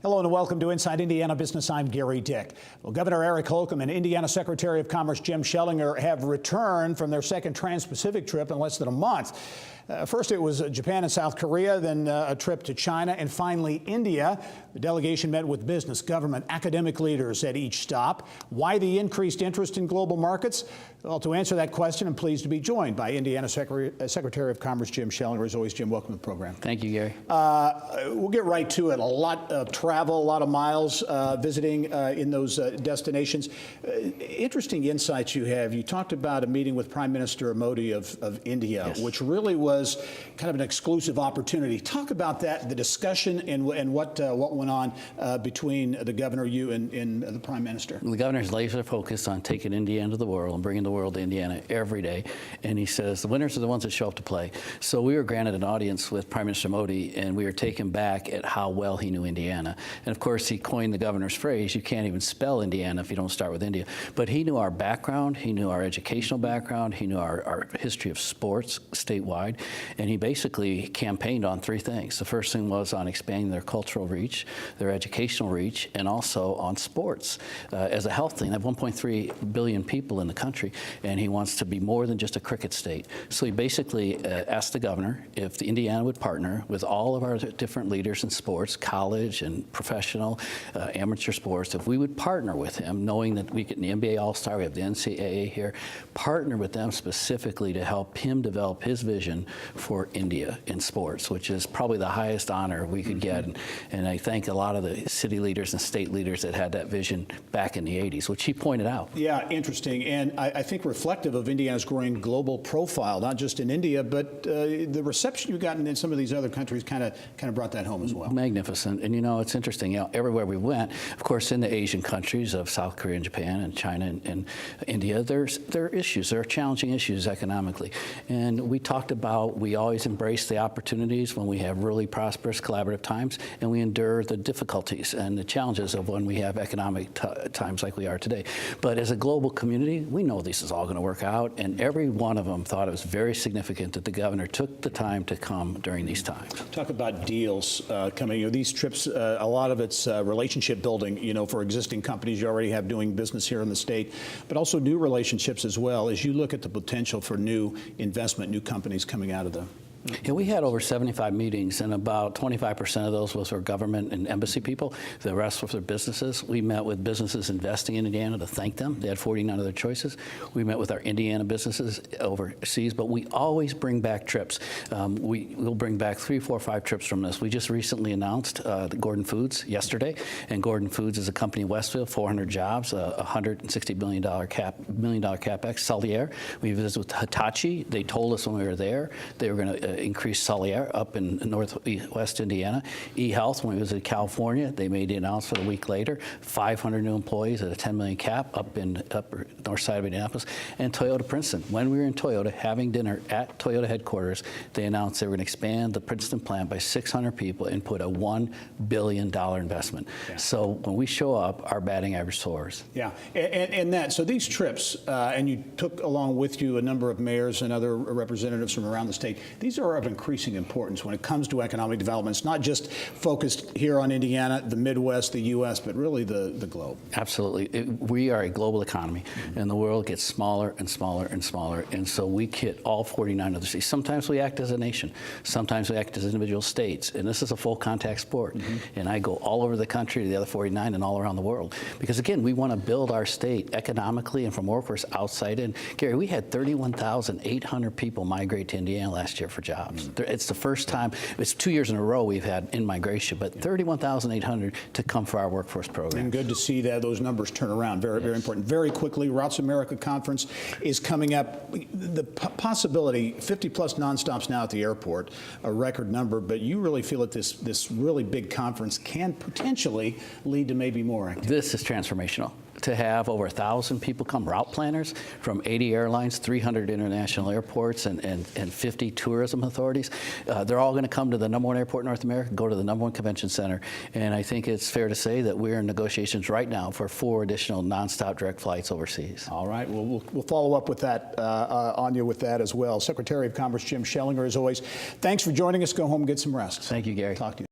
Hello and welcome to Inside Indiana Business. I'm Gary Dick. Well, Governor Eric Holcomb and Indiana Secretary of Commerce Jim Schellinger have returned from their second Trans-Pacific trip in less than a month. First it was Japan and South Korea, then a trip to China, and finally India. The delegation met with business, government, academic leaders at each stop. Why the increased interest in global markets? Well, to answer that question, I'm pleased to be joined by Indiana Secretary of Commerce Jim Schellinger. As always, Jim, welcome to the program. Thank you, Gary. We'll get right to it. A lot of travel, a lot of miles visiting in those destinations. Interesting insights you have. You talked about a meeting with Prime Minister Modi of India, yes, which really was kind of an exclusive opportunity. Talk about that, the discussion, and what went on between the governor, you, and the Prime Minister. The governor is laser focused on taking Indiana to the world and bringing the world to Indiana every day. And he says the winners are the ones that show up to play. So we were granted an audience with Prime Minister Modi, and we were taken back at how well he knew Indiana. And of course, he coined the governor's phrase, you can't even spell Indiana if you don't start with India. But he knew our background, he knew our educational background, he knew our history of sports statewide, and he basically campaigned on three things. The first thing was on expanding their cultural reach, their educational reach, and also on sports as a health thing. They have 1.3 billion people in the country, and he wants to be more than just a cricket state. So he basically asked the governor if Indiana would partner with all of our different leaders in sports, college and professional, amateur sports, if we would partner with him, knowing that we get the NBA All-Star, we have the NCAA here, partner with them specifically to help him develop his vision for India in sports, which is probably the highest honor we could get. And I thank a lot of the city leaders and state leaders that had that vision back in the 80s, which he pointed out. Yeah, interesting. And I think reflective of Indiana's growing global profile, not just in India, but the reception you've gotten in some of these other countries kind of brought that home as well. Magnificent. And you know, it's interesting, you know, everywhere we went, of course, in the Asian countries of South Korea and Japan and China and India, there are issues, there are challenging issues economically. And we talked about, we always embrace the opportunities when we have really prosperous collaborative times, and we endure the difficulties and the challenges of when we have economic times like we are today. But as a global community, we know this is all going to work out, and every one of them thought it was very significant that the governor took the time to come during these times. Talk about deals coming. You know, these trips, a lot of it's relationship building, you know, for existing companies you already have doing business here in the state, but also new relationships as well as you look at the potential for new investment, new companies coming out of them. Yeah, we had over 75 meetings, and about 25% of those was for government and embassy people. The rest were for businesses. We met with businesses investing in Indiana to thank them. They had 49 other choices. We met with our Indiana businesses overseas, but we always bring back trips. We'll bring back 3, 4, 5 trips from this. We just recently announced the Gordon Foods yesterday, and Gordon Foods is a company in Westfield, 400 jobs, $160 million capex. Schellinger, we visited with Hitachi. They told us when we were there they were going to increase Schellinger up in northwest Indiana. eHealth, when we visited California, they made the announcement a week later, 500 new employees at a $10 million cap up in upper north side of Indianapolis. And Toyota Princeton, when we were in Toyota having dinner at Toyota headquarters, they announced they were going to expand the Princeton plant by 600 people and put a $1 billion investment. Yeah. So when we show up, our batting average soars. Yeah, and so these trips, and you took along with you a number of mayors and other representatives from around the state. These are of increasing importance when it comes to economic development. It's not just focused here on Indiana, the Midwest, the U.S., but really the globe. Absolutely. We are a global economy, and the world gets smaller and smaller and smaller, and so we hit all 49 other cities. Sometimes we act as a nation. Sometimes we act as individual states, and this is a full contact sport. And I go all over the country to the other 49 and all around the world. Because again, we want to build our state economically and from workforce outside in. Gary, we had 31,800 people migrate to Indiana last year for jobs. It's the first time, it's 2 years in a row we've had in-migration, but 31,800 to come for our workforce program. And good to see that those numbers turn around. Very, very important. Very quickly, Routes America Conference is coming up. The possibility, 50-plus nonstops now at the airport, a record number, but you really feel that this really big conference can potentially lead to maybe more activity. This is transformational. To have over 1,000 people come, route planners from 80 airlines, 300 international airports, and 50 tourism authorities. They're all going to come to the #1 airport in North America, go to the #1 convention center, and I think it's fair to say that we're in negotiations right now for 4 additional nonstop direct flights overseas. All right, well, we'll follow up with that, on you with that as well. Secretary of Commerce Jim Schellinger, as always, thanks for joining us. Go home and get some rest. Thank you, Gary. Talk to you.